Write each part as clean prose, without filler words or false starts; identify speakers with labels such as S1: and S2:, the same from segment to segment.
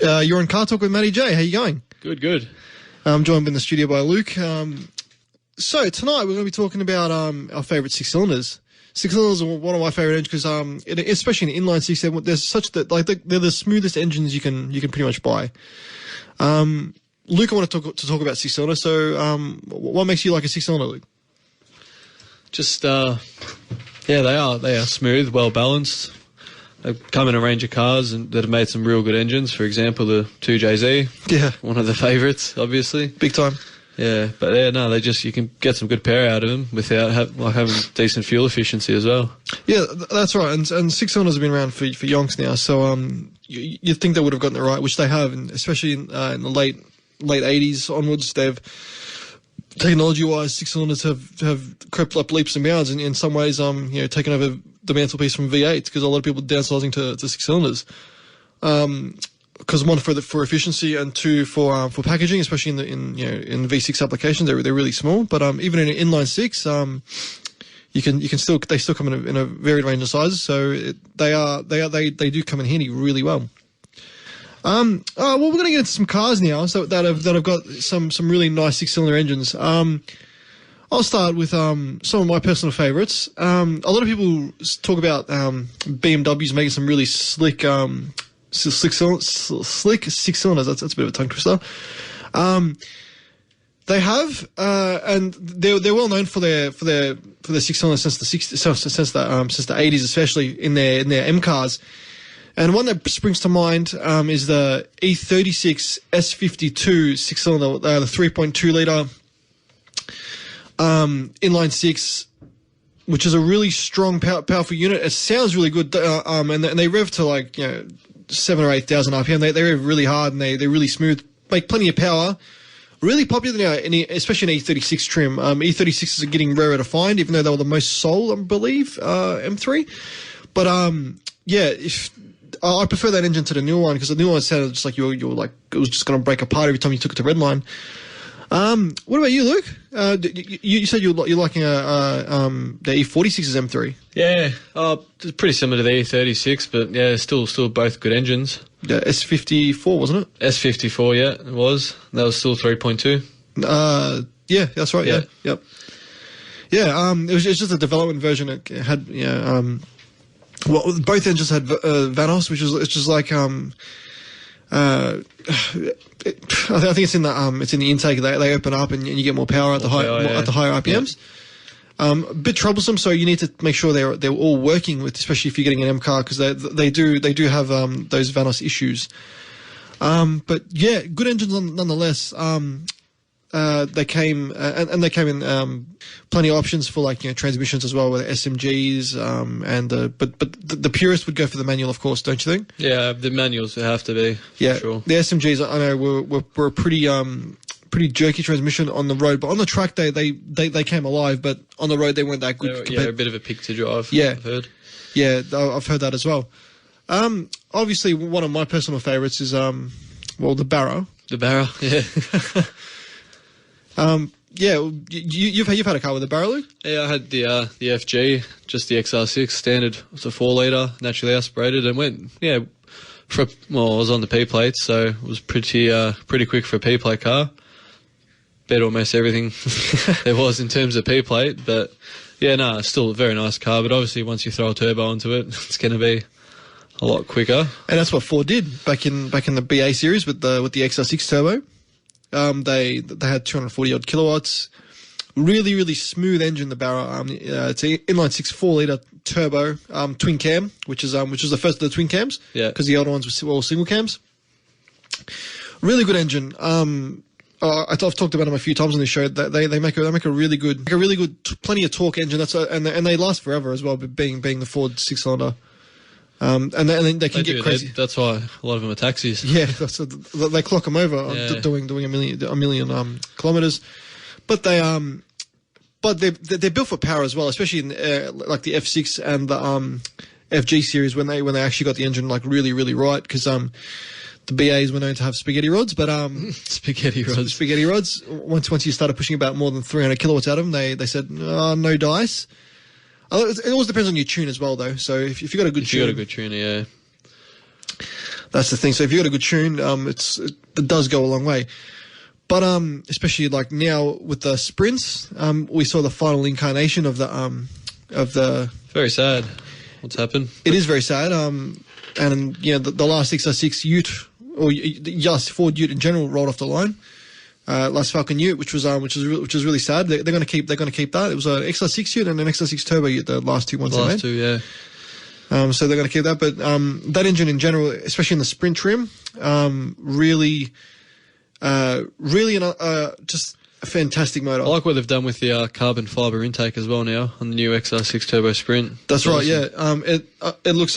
S1: You're on CarTorque with Matty J. How you going?
S2: Good, good.
S1: I'm joined in the studio by Luke. So tonight we're going to be talking about our favourite six cylinders. Six cylinders are one of my favourite engines because, especially in inline six, there's such that they're the smoothest engines you can pretty much buy. Luke, I want to talk about six cylinder. So, what makes you like a six cylinder, Luke?
S2: Just they are smooth, well balanced. They come in a range of cars that have made some real good engines. For example, the 2JZ.
S1: Yeah,
S2: one of the favourites, obviously.
S1: Big time.
S2: Yeah, but you can get some good power out of them without having decent fuel efficiency as well. Yeah,
S1: that's right. And six cylinders have been around for yonks now. So you'd think they would have gotten it right, which they have, and especially in the late 80s onwards, they've technology-wise, six cylinders have crept up leaps and bounds, and in some ways, taken over the mantelpiece from V8s because a lot of people are downsizing to six cylinders. Because one for efficiency and two for packaging, especially in V6 applications, they're really small. But even in an inline six, they still come in a varied range of sizes. So they do come in handy really well. Well, we're going to get into some cars now, that have got some really nice six cylinder engines. I'll start with some of my personal favourites. A lot of people talk about BMWs making some really slick six cylinders. That's a bit of a tongue twister. They have, and they're well known for their six cylinders since the 80s, especially in their M cars. And one that springs to mind is the E36 S52 six cylinder, the 3.2 litre inline six, which is a really strong, powerful unit. It sounds really good, and they rev to 7,000 or 8,000 RPM. They rev really hard and they're really smooth, make plenty of power. Really popular now, especially in E36 trim. E36s are getting rarer to find, even though they were the most sold, I believe, M3. But I prefer that engine to the new one because the new one sounded just like you were like it was just going to break apart every time you took it to redline. What about you, Luke? You said you're liking the E46's M3.
S2: Yeah, it's pretty similar to the E36, but yeah, still both good engines.
S1: Yeah, S54 wasn't it?
S2: S54, yeah, it was. That was still 3.2.
S1: Yeah, that's right. Yeah, yep. Yeah, it was just a development version. It had both engines had Vanos, which is just like I think it's in the intake. They open up and you get more power at the higher RPMs. Yeah. A bit troublesome, so you need to make sure they're all working with, especially if you're getting an M car, because they do have those Vanos issues. But yeah, good engines nonetheless. They came in plenty of options for transmissions as well, with SMGs but the purist would go for the manual, of course, don't you think?
S2: Yeah, the manuals have to be.
S1: Yeah,
S2: sure.
S1: The SMGs I know were a pretty jerky transmission on the road, but on the track they came alive, but on the road they weren't that good.
S2: Yeah, a bit of a pick to drive.
S1: Yeah,
S2: I've heard.
S1: Yeah, I've heard that as well. Obviously one of my personal favourites is the Barrow.
S2: The Barrow, yeah.
S1: You've had a car with a Barrow, Luke?
S2: Yeah, I had the FG, just the XR6 standard. It's a 4 litre, naturally aspirated, and went I was on the P plate, so it was pretty quick for a P plate car. Bet almost everything there was in terms of P plate, but yeah, still a very nice car. But obviously, once you throw a turbo onto it, it's going to be a lot quicker.
S1: And that's what Ford did back in the BA series with the XR6 turbo. They had 240 odd kilowatts, really, really smooth engine, the Barrow. It's an inline 6 4 litre turbo, twin cam, which is the first of the twin cams.
S2: Yeah.
S1: Because the older ones were all single cams. Really good engine. I've talked about them a few times on this show. They make a really good, plenty of torque engine. And they last forever as well, being the Ford 6 cylinder. And then they can get crazy.
S2: That's why a lot of them are taxis.
S1: Yeah, they clock them over doing a million kilometers. But they're built for power as well, especially in like the F6 and the FG series when they actually got the engine really, really right, because the BAs were known to have spaghetti rods, but
S2: spaghetti
S1: rods. Once you started pushing about more than 300 kilowatts out of them, they said no dice. It always depends on your tune as well, though. So if you got a good tune,
S2: yeah.
S1: That's the thing. So if you got a good tune, it does go a long way. But especially like now with the sprints, we saw the final incarnation of the.
S2: Very sad. What's happened?
S1: It is very sad. And the last XR6 Ute or just Ford Ute in general rolled off the line. Last Falcon Ute, which was really sad. They're going to keep that. It was an XR6 Ute and an XR6 Turbo Ute, the last two ones they made.
S2: Last two, yeah.
S1: So they're going to keep that, but that engine in general, especially in the sprint trim, really just a fantastic motor.
S2: I like what they've done with the carbon fiber intake as well now on the new XR6 Turbo Sprint.
S1: That's right, yeah. It looks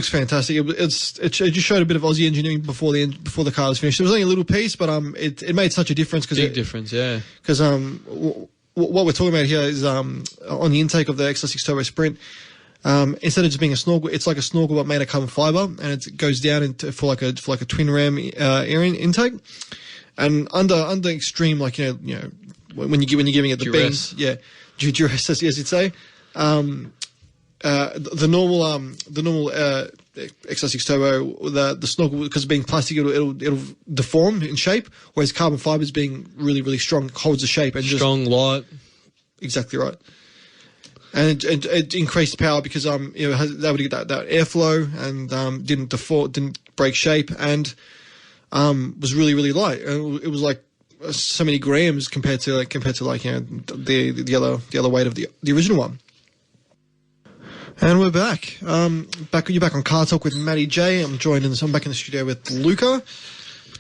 S1: fantastic. It just showed a bit of Aussie engineering before the car was finished. It was only a little piece, but it made such a difference.
S2: Big difference, yeah.
S1: Because what we're talking about here is on the intake of the XR6 Turbo Sprint. Instead of just being a snorkel, it's like a snorkel but made of carbon fiber, and it goes down for like a twin ram air intake, and under extreme, like when you're giving it the
S2: duress.
S1: beans, yeah, duress, as you'd say. The normal XR6 Turbo, the snorkel, because being plastic, it'll deform in shape, whereas carbon fibers being really, really strong holds the shape and
S2: strong, light.
S1: Exactly right. And it increased power because they were able to get that airflow and didn't break shape, and was really, really light. It was like so many grams compared to the other weight of the original one. And we're back. You're back on CarTorque with Matty J. I'm back in the studio with Luka.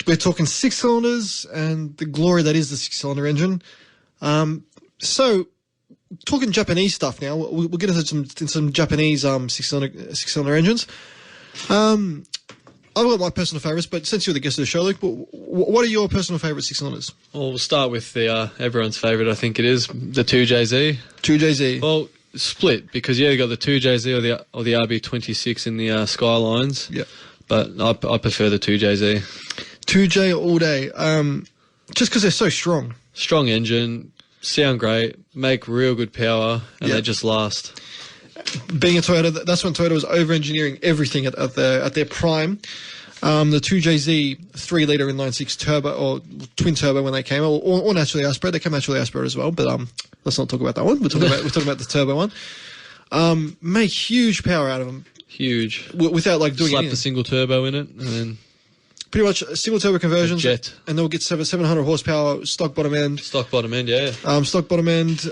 S1: We're talking 6 cylinders and the glory that is the 6-cylinder engine. So, talking Japanese stuff now. We'll get into some Japanese 6-cylinder engines. I've got my personal favourites, but since you're the guest of the show, Luke, what are your personal favourite 6-cylinders?
S2: Well, we'll start with the everyone's favourite. I think it is the 2JZ.
S1: 2JZ.
S2: Well, split because you got the 2JZ or the RB26 in the Skylines.
S1: Yeah.
S2: But I prefer the 2JZ.
S1: 2J all day. Just because they're so strong.
S2: Strong engine. Sound great, make real good power, and they just last.
S1: Being a Toyota, that's when Toyota was over-engineering everything at their prime. The 2JZ 3-litre inline-6 turbo or twin turbo when they came, or naturally aspirated. They came naturally aspirated as well, but let's not talk about that one. We're talking about the turbo one. Make huge power out of them.
S2: Huge.
S1: Without like doing
S2: anything.
S1: Slap
S2: the single turbo in it, and then.
S1: Pretty much single turbo conversions,
S2: jet,
S1: and they'll get 700 horsepower, stock bottom end.
S2: Stock bottom end, yeah.
S1: Stock bottom end,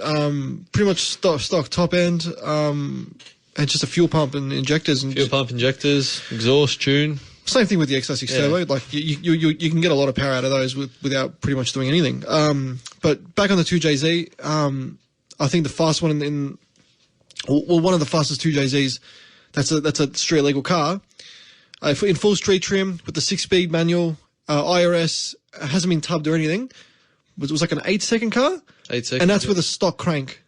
S1: pretty much stock top end, and just a fuel pump and injectors.
S2: Fuel pump, injectors, exhaust, tune.
S1: Same thing with the XR6 Turbo. Like you can get a lot of power out of those without pretty much doing anything. But back on the 2JZ, I think the fast one one of the fastest 2JZs. That's a street legal car. In full street trim with the 6-speed manual, IRS, hasn't been tubbed or anything. It was like an 8-second car.
S2: 8 seconds.
S1: And that's with a stock crank.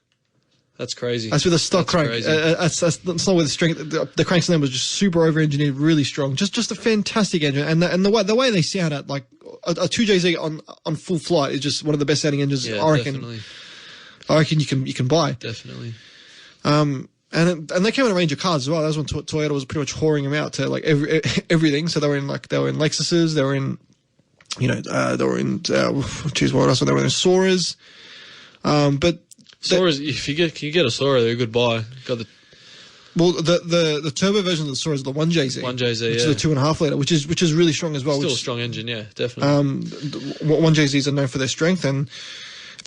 S2: That's crazy.
S1: That's with a stock crank. That's not with the strength. The cranks on them was just super over-engineered, really strong. Just a fantastic engine. And the way they sound at, like, a 2JZ on full flight is just one of the best sounding engines I reckon you can buy.
S2: Definitely.
S1: And they came in a range of cars as well. That was when Toyota was pretty much whoring them out to like everything. So they were in Lexuses, they were in what else? They were in Soras. But
S2: Soras, if you get a Sora, they're a good buy. Got
S1: the turbo version of the Sora is the 1JZ.
S2: 1JZ,
S1: which is a 2.5-litre, which is really strong as well.
S2: Still a strong engine, yeah, definitely.
S1: 1JZs are known for their strength, and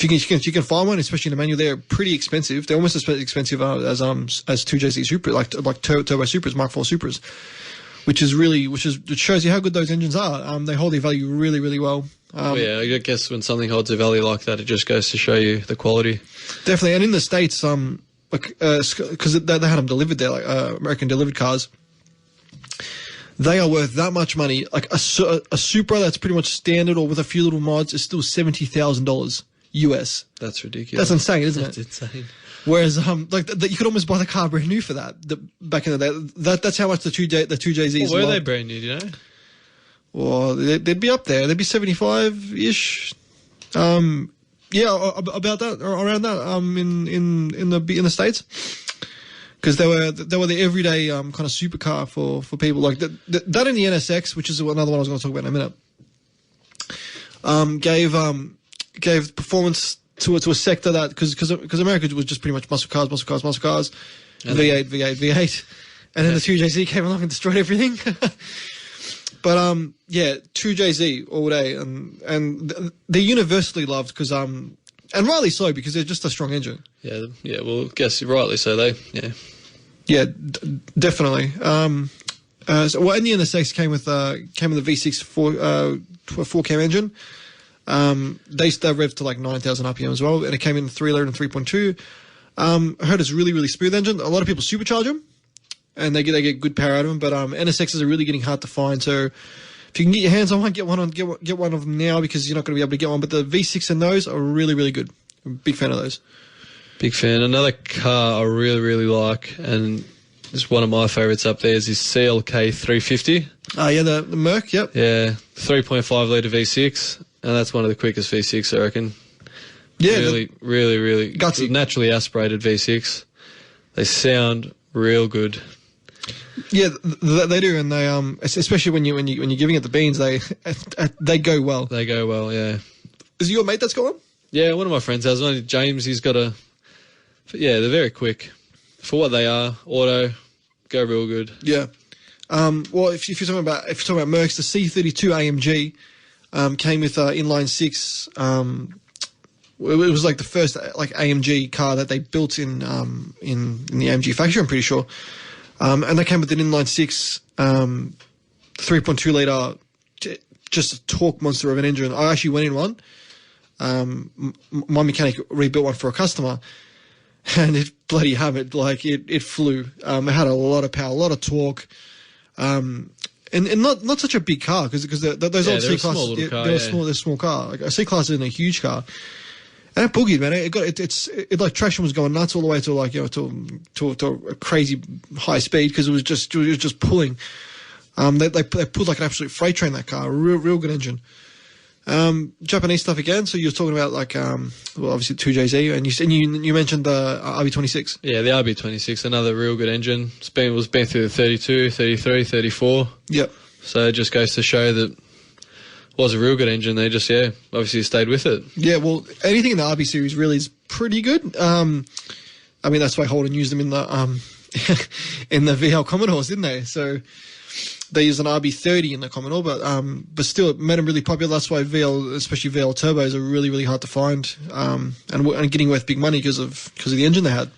S1: if you can find one, especially in the manual, they're pretty expensive. They're almost as expensive as 2JZ Super, like Turbo Supras, Mark IV Supras, which shows you how good those engines are. They hold their value really, really well.
S2: I guess when something holds a value like that, it just goes to show you the quality.
S1: Definitely, and in the States, because they had them delivered there, like American delivered cars. They are worth that much money. Like a Supra that's pretty much standard or with a few little mods is still $70,000. US.
S2: That's ridiculous.
S1: That's insane, isn't it?
S2: That's insane.
S1: Whereas, you could almost buy the car brand new for that. Back in the day, that's how much the 2JZs
S2: were. They brand new? Do you know?
S1: Well, they'd be up there. They'd be 75-ish. About that, or around that. In the States. because they were the everyday kind of supercar for people like that. That in the NSX, which is another one I was going to talk about in a minute, gave performance to a sector that because America was just pretty much muscle cars, V8, and then the 2JZ came along and destroyed everything. But 2JZ all day, and they're universally loved because and rightly so because they're just a strong engine.
S2: Yeah. Well, I guess rightly so.
S1: Definitely. In the NSX came with the V6 4-cam engine. They rev to like 9,000 RPM as well, and it came in 3-liter and 3.2. I heard it's a really, really smooth engine. A lot of people supercharge them, and they get good power out of them. But NSXs are really getting hard to find. So if you can get your hands on one, get one of them now because you're not going to be able to get one. But the V6 and those are really, really good. I'm a big fan of those. Big fan.
S2: Another car I really, really like, and it's one of my favourites up there, is this CLK 350.
S1: The Merc, yep.
S2: Yeah, 3.5 litre V6, and that's one of the quickest V6, I reckon.
S1: Yeah.
S2: Really
S1: gutsy.
S2: Naturally aspirated V6. They sound real good.
S1: Yeah, they do, and they especially when you're giving it the beans, they go well.
S2: They go well, yeah.
S1: Is it your mate that's got one?
S2: Yeah, one of my friends has one. James, he's got a. Yeah, they're very quick for what they are. Auto, go real good.
S1: Yeah. Well, if you're talking about Mercs, the C32 AMG came with inline 6. It was like the first like AMG car that they built in the AMG factory, I'm pretty sure. And they came with an inline 6, 3.2 litre, just a torque monster of an engine. I actually went in one. My mechanic rebuilt one for a customer, and it bloody hammered, like it flew. It had a lot of power, a lot of torque, and not such a big car because those old C classes they're a small car. Like a C class isn't a huge car. And it boogied, man. It like traction was going nuts all the way to like to a crazy high speed because it was just pulling. They pulled like an absolute freight train, that car. Real good engine. Japanese stuff again. So you're talking about like obviously 2JZ, and you mentioned the RB26.
S2: Yeah, the RB26, another real good engine. It was been through the 32, 33, 34.
S1: Yep.
S2: So it just goes to show that was a real good engine. They just obviously stayed with it.
S1: Yeah, well, anything in the RB series really is pretty good. I mean, that's why Holden used them in the in the VL Commodores, didn't they? So they used an RB30 in the Commodore, but still it made them really popular. That's why VL, especially VL turbos, are really, really hard to find, and getting worth big money because of the engine they had,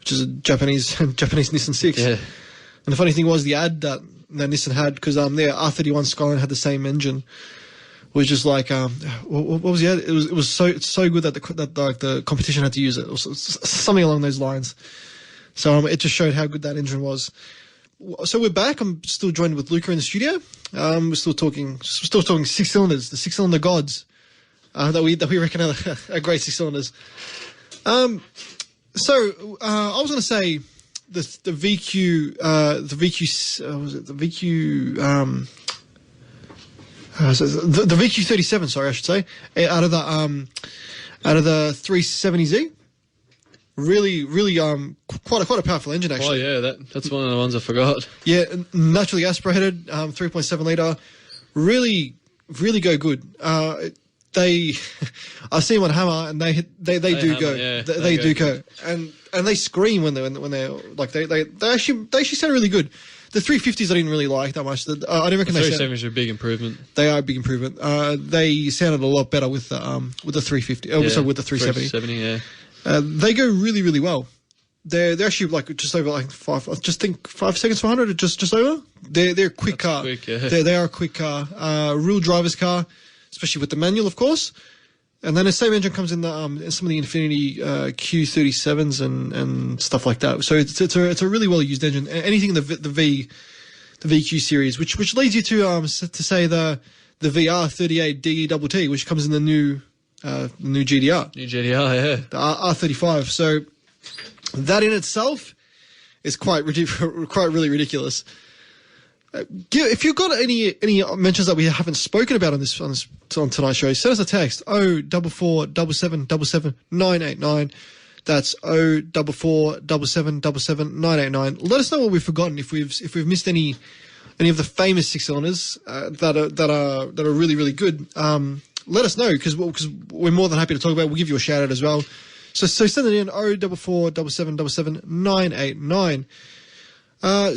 S1: which is a Japanese Nissan 6. Yeah. And the funny thing was the ad that Nissan had, because their R31 Skyline had the same engine, was just like what was the ad? It was so good that the competition had to use it. It was something along those lines. So it just showed how good that engine was. So we're back. I'm still joined with Luka in the studio. We're still talking 6 cylinders, the 6-cylinder gods that we reckon are great 6 cylinders. So I was going to say the VQ the VQ37. Sorry, I should say out of the 370Z. Really, quite a powerful engine, actually.
S2: Oh yeah, that's one of the ones I forgot.
S1: Yeah, naturally aspirated, 3.7 litre, really go good. I've seen one hammer, and they do hammer, go. Yeah, they do go, and they scream when they're like they actually sound really good. The 350s I didn't really like that much. I don't reckon
S2: the 370s are a big improvement.
S1: They are a big improvement. They sounded a lot better with the 350. Sorry, with the 370.
S2: 370, yeah.
S1: They go really, really well. They're actually like just over like 5 seconds per 100, just over. They're a quick car.
S2: Quick, yeah.
S1: They are a quick car, real driver's car, especially with the manual, of course. And then the same engine comes in some of the Infiniti Q37s and stuff like that. So it's a really well used engine. Anything in the VQ series, which leads you to say the VR38 DETT, which comes in the new GDR.
S2: New GDR, yeah.
S1: The R35. So that in itself is quite really ridiculous. If you've got any mentions that we haven't spoken about on tonight's show, send us a text 0447777989. That's 0447777989. Let us know what we've forgotten, if we've missed any of the famous six cylinders that are really, really good. Let us know, because we're more than happy to talk about it. We'll give you a shout out as well. So send it in 0447777989.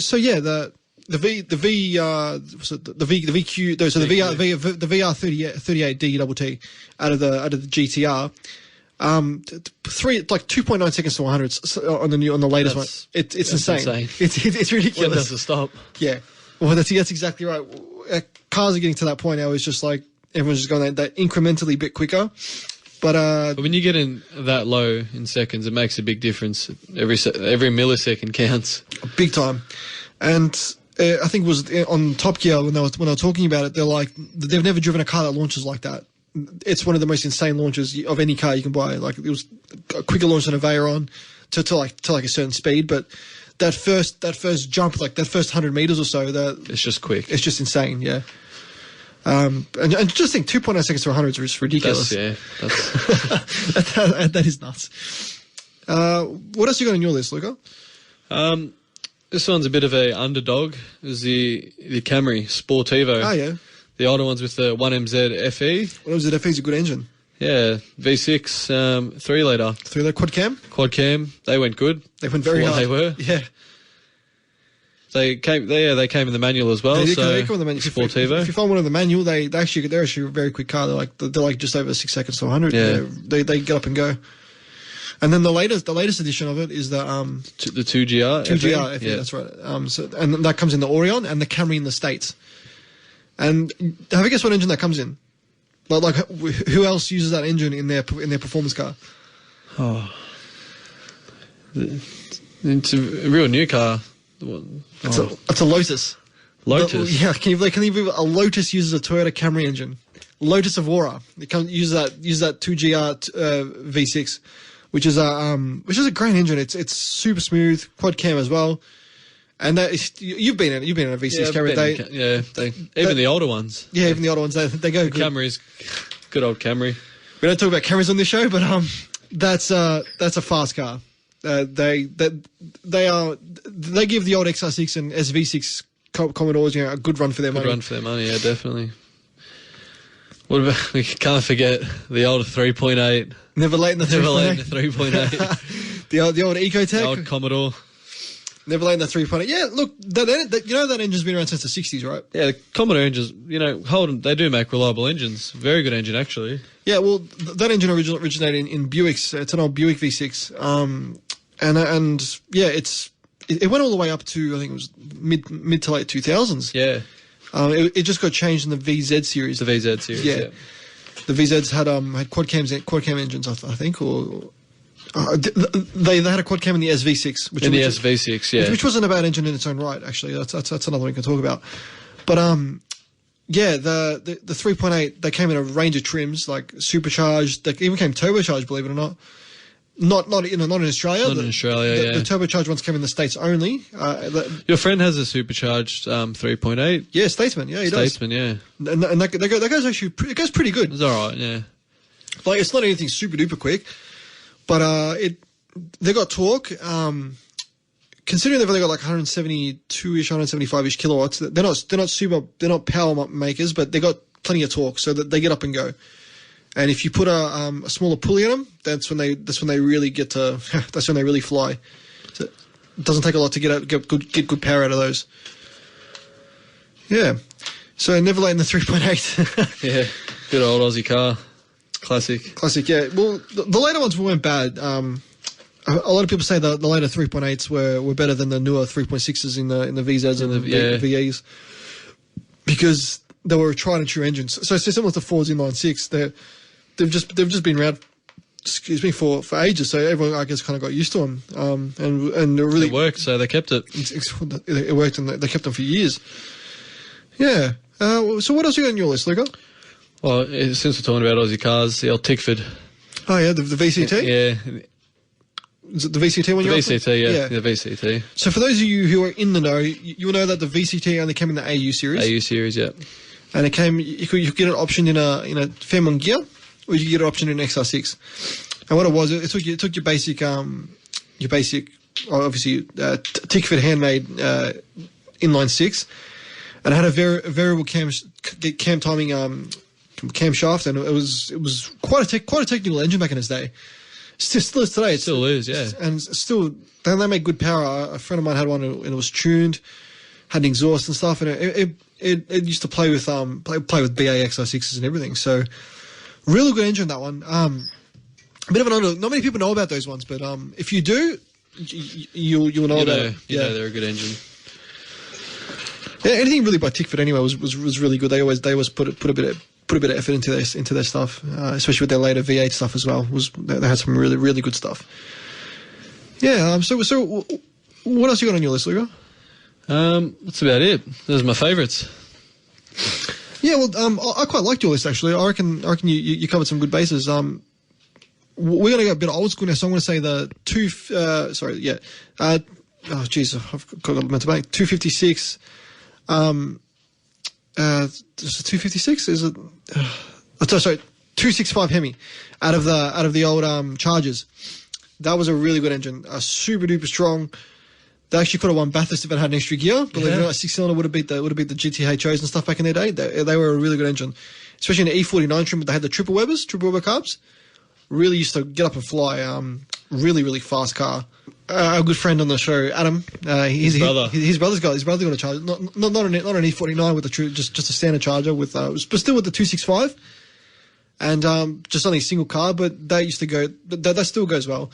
S1: So yeah, the VQ, so the VR38 DT out of the GTR. 2.9 seconds to 100 on the latest one. It's insane. It's ridiculous.
S2: When does it stop?
S1: Yeah. Well, that's exactly right. Cars are getting to that point now. It's just like everyone's just going that incrementally bit quicker. But
S2: when you get in that low in seconds, it makes a big difference. Every millisecond counts.
S1: Big time. And I think it was on Top Gear when they were talking about it. They're like, they've never driven a car that launches like that. It's one of the most insane launches of any car you can buy. Like, it was a quicker launch than a Veyron to like a certain speed, but that first jump, like that first 100 meters or so,
S2: it's just quick.
S1: It's just insane, yeah. And just think, 2.9 seconds to 100 is just ridiculous. That is nuts. What else you got on your list, Luka?
S2: This one's a bit of a underdog. Is the Camry Sportivo.
S1: Oh yeah.
S2: The older ones with the 1MZ FE.
S1: 1MZ FE is a good engine.
S2: Yeah, V6, 3-litre.
S1: 3-litre quad cam?
S2: Quad cam. They went good.
S1: They went very hard.
S2: They were.
S1: Yeah.
S2: They came in the manual as well.
S1: They come in the manual.
S2: Sportivo.
S1: If you find one in the manual, they're actually a very quick car. They're like just over 6 seconds to 100.
S2: Yeah.
S1: They get up and go. And then the latest edition of it is the
S2: 2GR.
S1: 2GR FE,
S2: yeah.
S1: that's right. And that comes in the Orion and the Camry in the States. And have a guess what engine that comes in? Like who else uses that engine in their performance car?
S2: Oh, it's a real new car.
S1: It's a Lotus.
S2: Lotus.
S1: Can you believe a Lotus uses a Toyota Camry engine? Lotus Evora. It uses that 2GR V6, which is a great engine. It's super smooth, quad cam as well. And you've been in a V6 Camry.
S2: Even the older ones.
S1: Yeah, even the older ones. They go good.
S2: Camrys, good old Camry.
S1: We don't talk about Camrys on this show, but that's a fast car. They give the old XR6 and SV6 Commodores a good run for their money.
S2: Good run for their money, yeah, definitely. What about, we can't forget the old 3.8.
S1: Never late in the 3.8.
S2: Never late in the 3.8.
S1: the old Ecotec.
S2: The old Commodore.
S1: Never late in the 3.8. Yeah, look, that engine's been around since the 60s, right?
S2: Yeah, the Commodore engines, Holden, they do make reliable engines. Very good engine, actually.
S1: Yeah, well, that engine originated in Buicks. It's an old Buick V6. And yeah, it went all the way up to, I think it was mid to late 2000s.
S2: Yeah.
S1: It just got changed in the VZ series.
S2: The VZ series, yeah.
S1: The VZs had quad cam engines, I think, or they had a quad cam in the SV6,
S2: SV6, yeah,
S1: which wasn't a bad engine in its own right. Actually, that's another one we can talk about. But yeah, the 3.8, they came in a range of trims, like supercharged. They even came turbocharged, believe it or not. Not in Australia.
S2: Not in Australia,
S1: The turbocharged ones came in the States only.
S2: Your friend has a supercharged 3.8.
S1: Yeah, Statesman. Yeah, he does.
S2: Statesman, yeah.
S1: And that goes actually. It goes pretty good.
S2: It's all right, yeah.
S1: Like, it's not anything super duper quick, but they got torque. Considering they've only got like 172-ish, 175-ish kilowatts, they're not power makers, but they got plenty of torque, so that they get up and go. And if you put a smaller pulley on them, that's when they really get to. That's when they really fly. So it doesn't take a lot to get good power out of those. Yeah. So never late in the 3.8.
S2: Yeah. Good old Aussie car. Classic.
S1: Yeah. Well, the later ones weren't bad. A lot of people say the later 3.8s were better than the newer 3.6s in the VZs and the VEs, because they were tried and true engines. So similar to Ford's inline six, they've just been around, for ages. So everyone, I guess, kind of got used to them. And really
S2: it worked, so they kept it.
S1: It worked, and they kept them for years. Yeah. So what else you got on your list, Luka?
S2: Well, since we're talking about Aussie cars, the old Tickford.
S1: Oh yeah, the VCT.
S2: Yeah.
S1: Is it the VCT one?
S2: The VCT, yeah, the VCT.
S1: So for those of you who are in the know, you will know that the VCT only came in the AU series.
S2: AU series, yeah.
S1: And it came. You could get an option in a Fairmont gear, or you could get an option in XR6. And what it was, it took your basic, obviously, Tickford handmade inline six, and it had a variable cam timing camshaft, and it was quite a technical engine back in its day. Still is today.
S2: It still is, yeah.
S1: And still, they make good power. A friend of mine had one, and it was tuned, had an exhaust and stuff, and it used to play with BA XR6s and everything. So, really good engine, that one. A bit of an honor. Not many people know about those ones, but if you do, you'll know about it.
S2: Yeah, they're a good engine.
S1: Yeah, anything really by Tickford anyway was really good. They always put a bit of effort into their stuff, especially with their later V8 stuff as well. They had some really good stuff. Yeah. So what else you got on your list, Luka?
S2: That's about it. Those are my favourites.
S1: Yeah, well, I quite liked your list actually. I reckon you covered some good bases. We're gonna go a bit old school now, so I'm gonna say the I've got meant to bank 256. Is it 256? Is it? Sorry, 265 Hemi out of the old Chargers. That was a really good engine, super duper strong. They actually could have won Bathurst if it had an extra gear. Believe it or not, a 6-cylinder would have beat the GTHOs and stuff back in their day. They were a really good engine, especially in the E49 trim. They had the triple Weber carbs. Really used to get up and fly. Really fast car. A good friend on the show, Adam. His brother's got a Charger, not an E49 with just a standard Charger but still with the 265, and just only a single car. But they used to go. That still goes well.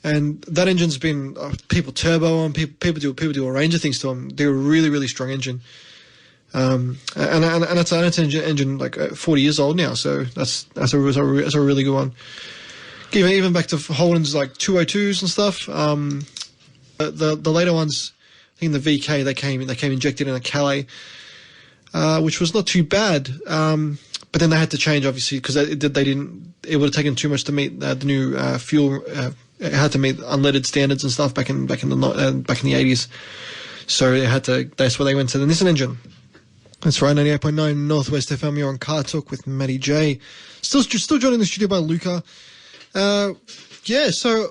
S1: And that engine's been people turbo on. People do a range of things to them. They're a really strong engine. And it's an engine like 40 years old now, so that's a really good one. Even back to Holden's like 202s and stuff. The later ones, I think the VK they came injected in a Calais, which was not too bad. But then they had to change obviously because it would have taken too much to meet the new fuel. It had to meet unleaded standards and stuff back in the 80s. So that's where they went to the Nissan engine. That's right, 98.9 Northwest FM. You're on CarTorque with Matty J. Still joining the studio by Luka. So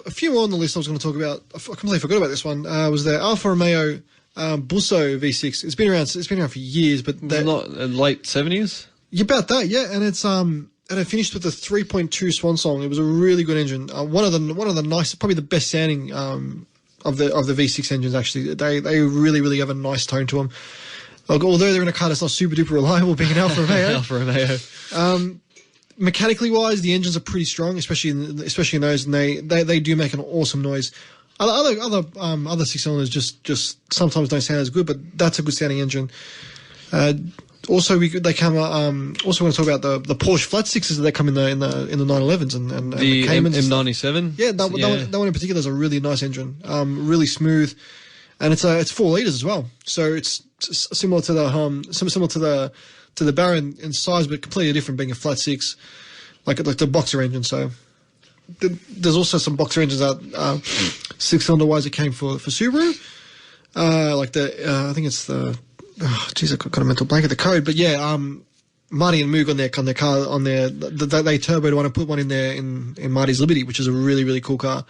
S1: a few more on the list I was going to talk about. I completely forgot about this one. Was the Alfa Romeo Busso V6. It's been around for years, but
S2: not late 70s.
S1: Yeah, about that, yeah. And it's and it finished with a 3.2 Swan Song. It was a really good engine. One of the nice, probably the best sounding of the V6 engines. Actually, they really have a nice tone to them. Although they're in a car that's not super duper reliable, being an Alfa Romeo.
S2: Alfa Romeo.
S1: Mechanically wise, the engines are pretty strong, especially in those, and they do make an awesome noise. Other 6 cylinders just sometimes don't sound as good, but that's a good sounding engine. Also, want to talk about the Porsche flat sixes that come in the 911s and
S2: the
S1: Caymans.
S2: M97.
S1: Yeah, that one in particular is a really nice engine. Really smooth, and it's 4 liters as well. So it's similar to the Baron in size, but completely different, being a flat six, like the boxer engine. So there's also some boxer engines out 6-cylinder wise that came for Subaru, like I think it's the. Oh, geez, I got a mental blank of the code, but yeah, Marty and Moog on their car they turboed one and put one in there in Marty's Liberty, which is a really cool car.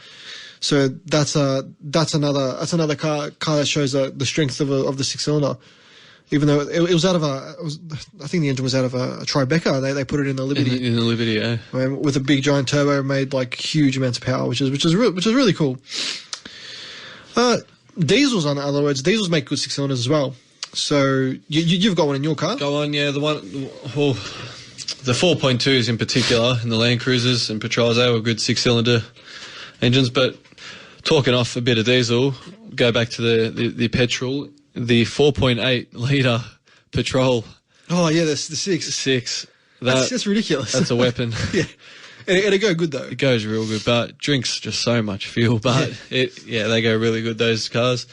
S1: So that's another car that shows the strength of the 6-cylinder. Even though it was I think the engine was out of a Tribeca. They put it in the Liberty.
S2: In the Liberty, yeah.
S1: With a big giant turbo, made like huge amounts of power, which is really cool. Diesels, in other words, diesels make good 6-cylinders as well. So you've got one in your car?
S2: Go on, yeah. The 4.2s in particular, in the Land Cruisers and Patrols, they were good 6-cylinder engines. But talking off a bit of diesel, go back to the petrol, the 4.8 litre Patrol.
S1: Oh yeah, that's the 6. That's ridiculous.
S2: That's a weapon.
S1: Yeah, and it go good though.
S2: It goes real good, but drinks just so much fuel. But they go really good, those cars.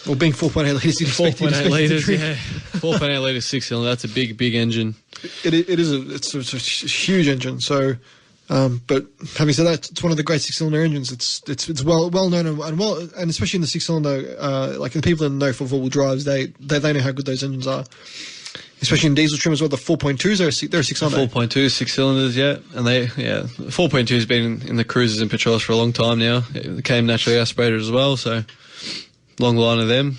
S1: Well, being 4.8 litres,
S2: 4.8 litres, yeah. 4.8 litres 6-cylinder, that's a big line.
S1: It's a huge engine. So, but having said that, it's one of the great 6-cylinder engines. It's well known and especially in the 6-cylinder, like the people that know for 4-wheel drives, they know how good those engines are. Especially in diesel trim as well, the 4.2s, they're a 6-cylinder.
S2: 4.2, 6 cylinders, yeah. And 4.2 has been in the cruisers and patrols for a long time now. It came naturally aspirated as well, so long line of them.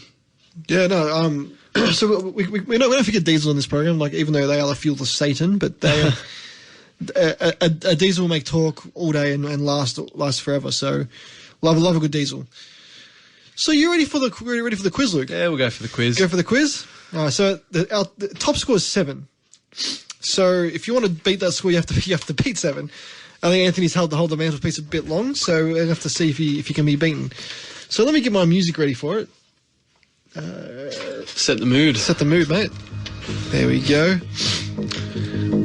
S1: Yeah, no, so we don't forget diesel in this program, like even though they are the fuel of Satan, but they a diesel will make torque all day and last forever. So love a good diesel. So you ready for the quiz, Luke?
S2: Yeah, we'll go for the quiz.
S1: Go for the quiz. So the top score is 7. So if you want to beat that score, you have to beat 7. I think Anthony's held the mantelpiece a bit long, so we'll have to see if he can be beaten. So let me get my music ready for it.
S2: Set the mood.
S1: Set the mood, mate. There we go.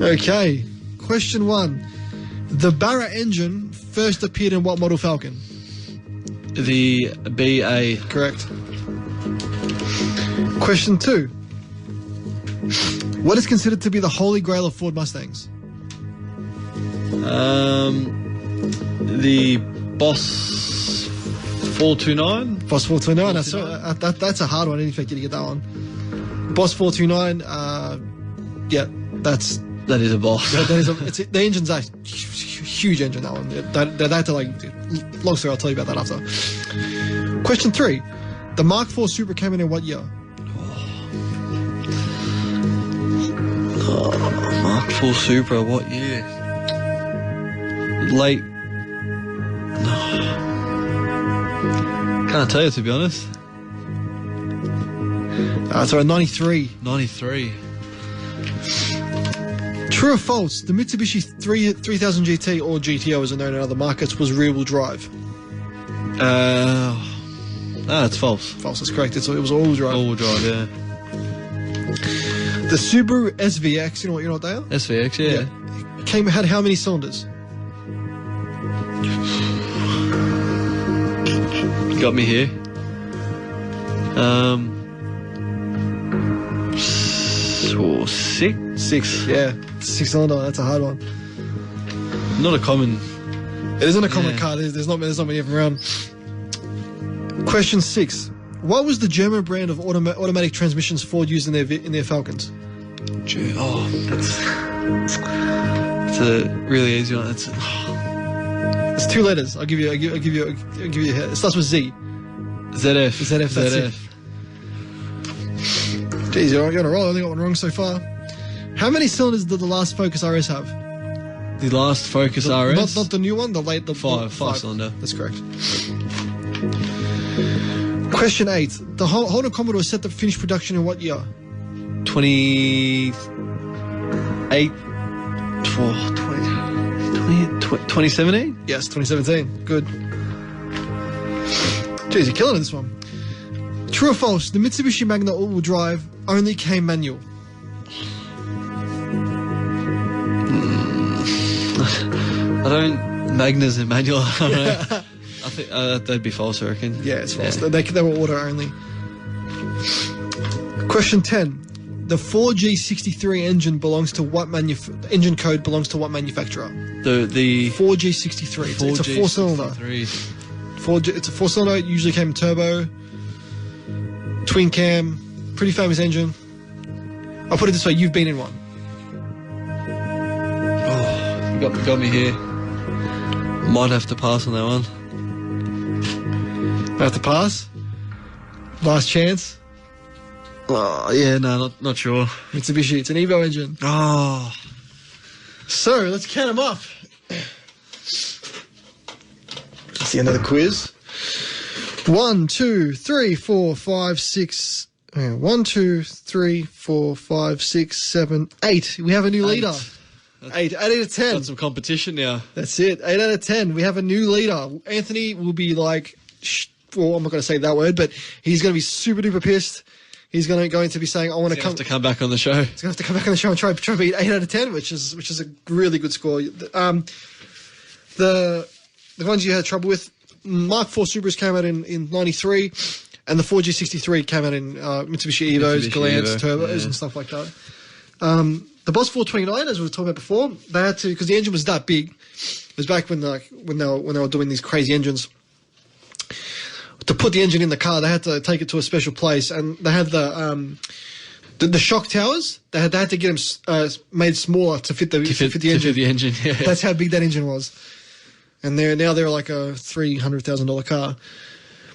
S1: Okay. Question 1. The Barra engine first appeared in what model Falcon?
S2: The BA.
S1: Correct. Question 2. What is considered to be the holy grail of Ford Mustangs?
S2: The Boss 429.
S1: Boss 429. That's a hard one. I didn't expect you to get that one. Boss 429. Yeah, that is a Boss. The engine's a huge engine. That one. They had to long story. I'll tell you about that after. Question 3. The Mark IV Supra came in what year?
S2: Mark IV Supra, what year? Late. Can't tell you, to be honest.
S1: Sorry, 93.
S2: 93.
S1: True or false? The Mitsubishi 3000 GT or GTO, as it known in other markets, was rear-wheel drive.
S2: It's false.
S1: False, that's correct. It was all-wheel drive.
S2: All-wheel drive, yeah.
S1: The Subaru SVX, you know what they are?
S2: SVX, yeah.
S1: Had how many cylinders?
S2: You got me here. 6?
S1: 6, yeah. 6-cylinder, that's a hard one.
S2: Not a common.
S1: It isn't a common car. There's not many of them around. Question 6. What was the German brand of automatic transmissions Ford used in their Falcons?
S2: That's a really easy one.
S1: It's 2 letters. I'll give you a hint. It starts with Z.
S2: ZF.
S1: That's it. Jeez, you're on a roll. I only got one wrong so far. How many cylinders did the last Focus RS have?
S2: The last Focus RS?
S1: Not the new one, the
S2: 5 cylinder.
S1: That's correct. Question 8. The Honda Commodore set to finish production in what year?
S2: 2017?
S1: Yes, 2017. Good. Jeez, you're killing this one. True or false? The Mitsubishi Magna all-wheel drive only came manual.
S2: Magna's and manual. I don't know. I think that'd be false, I reckon.
S1: Yeah, it's false. Yeah. They were auto only. Question 10. The 4G63 engine belongs to what engine code belongs to what manufacturer?
S2: The
S1: 4G63. It's a 4-cylinder. It's a 4-cylinder. It usually came turbo, twin cam, pretty famous engine. I'll put it this way: you've been in one.
S2: Oh, you got me here. Might have to pass on that one.
S1: Have to pass. Last chance.
S2: Oh, yeah, no, not sure.
S1: Mitsubishi, it's an Evo engine.
S2: Oh.
S1: So, let's count them up. That's the end of the quiz. 1, 2, 3, 4, 5, 6. 1, 2, 3, 4, 5, 6, 7, 8. We have a new leader. 8 out of 10.
S2: Got some competition now.
S1: That's it. 8 out of 10. We have a new leader. Anthony will be like, well, I'm not going to say that word, but he's going to be super duper pissed. He's going to be saying, "I want to come."
S2: Have to come back on the show.
S1: He's going to have to come back on the show and try to beat 8 out of 10, which is a really good score. The ones you had trouble with, Mark IV Subarus came out in 93, and the 4G63 came out in Mitsubishi Evos, Galants, Turbos, and stuff like that. The Boss 429, as we were talking about before, they had to, because the engine was that big. It was back when they were doing these crazy engines. To put the engine in the car, they had to take it to a special place, and they had the The shock towers, they had to get them made smaller to fit the engine.
S2: Yeah.
S1: That's how big that engine was. And they're like a $300,000 car,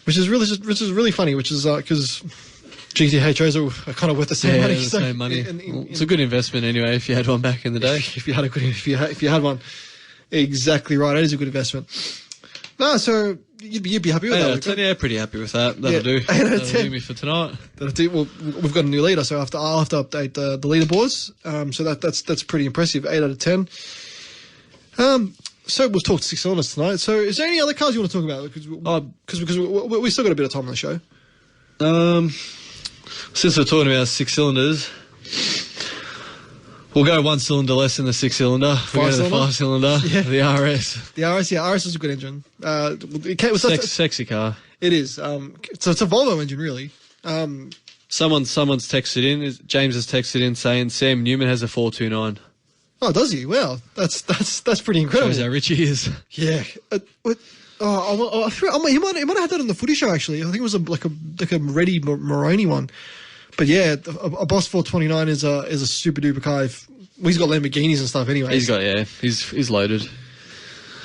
S1: which is really funny. Which is because GTHOs are kind of worth the same money.
S2: The same money. It's a good investment anyway. If you had one back in the day,
S1: if you had one, exactly right. It is a good investment. No, so you'd be happy with that.
S2: Yeah, pretty happy with that. That'll do.
S1: That'll
S2: do me for tonight.
S1: That'll do. Well, we've got a new leader, so I'll have to update the leaderboards. So that's pretty impressive. 8 out of 10. So we'll talk 6 cylinders tonight. So is there any other cars you want to talk about? Because we still got a bit of time on the show.
S2: Since we're talking about 6 cylinders, we'll go 1 cylinder less than the 6 cylinder. We'll go to the 5 cylinder, the RS.
S1: The RS, yeah, RS is a good engine.
S2: Sexy car.
S1: It is. So it's a Volvo engine, really.
S2: Someone's texted in. James has texted in saying Sam Newman has a 429.
S1: Oh, does he? Wow, that's pretty incredible.
S2: Shows how rich he is.
S1: Yeah. He might have had that on the footy show, actually. I think it was like a Reddy Moroney one. But yeah, a Boss 429 is a super duper car. He's got Lamborghinis and stuff anyway.
S2: He's loaded.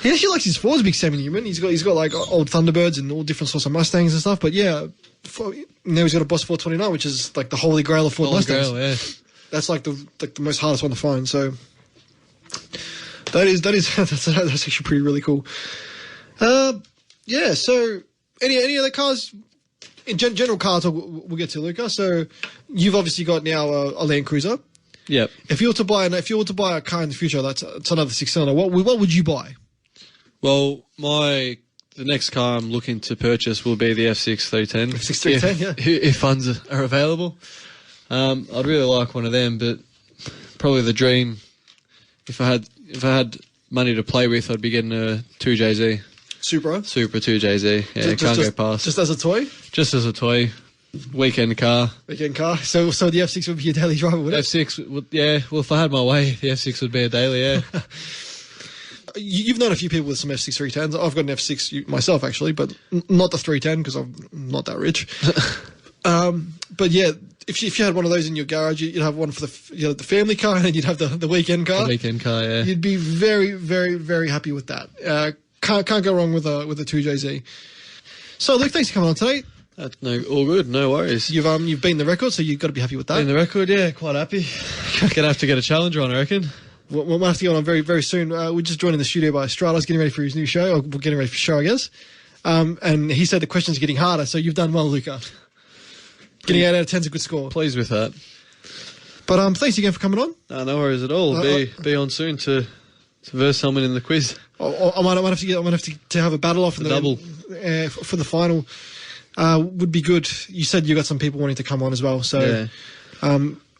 S1: He actually likes his Fords, big Sammy Newman. He's got like old Thunderbirds and all different sorts of Mustangs and stuff. But yeah, now he's got a Boss 429, which is like the holy grail of Ford Mustangs.
S2: Grail, yeah.
S1: That's like the most hardest one to find. So that's actually really cool. Yeah. So any other cars? In general cars, we'll get to, Luka. So you've obviously got now a Land Cruiser.
S2: Yep.
S1: If you were to buy a car in the future, that's another 6-cylinder. What would you buy?
S2: Well, the next car I'm looking to purchase will be the F6 310.
S1: F6 310, yeah.
S2: If funds are available. I'd really like one of them, but probably the dream, if I had money to play with, I'd be getting a 2JZ. Supra 2JZ. Yeah, can't go past.
S1: Just as a toy?
S2: Just as a toy. Weekend car.
S1: So the F6 would be your daily driver, would it?
S2: F6 would, yeah. Well, if I had my way, the F6 would be a daily, yeah.
S1: You've known a few people with some F6 310s. I've got an F6 myself, actually, but not the 310 because I'm not that rich. But yeah, if you had one of those in your garage, you'd have one for the family car, and then you'd have the weekend car.
S2: The weekend car, yeah.
S1: You'd be very, very, very happy with that. Can't go wrong with a 2JZ. So, Luke, thanks for coming on today.
S2: All good, no worries.
S1: You've beaten the record, so you've got to be happy with that.
S2: Beaten the record, yeah, quite happy. Gonna have to get a challenger on, I reckon.
S1: We'll have to get on very, very soon. We're just joined in the studio by Strada's getting ready for his new show. Or we're getting ready for the show, I guess. And he said the questions are getting harder, so you've done well, Luka. Getting 8 out of 10 is a good score.
S2: Pleased with that.
S1: But thanks again for coming on.
S2: No worries at all. Be on soon to verse someone in the quiz.
S1: I might have to have a battle off in the
S2: double
S1: for the final. Would be good. You said you got some people wanting to come on as well, so
S2: yeah.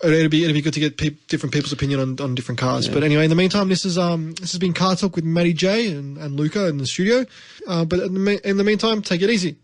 S1: It'd be good to get different people's opinion on different cars. Yeah. But anyway, in the meantime, this has been CarTorque with Matty J and Luka in the studio. But in the meantime, take it easy.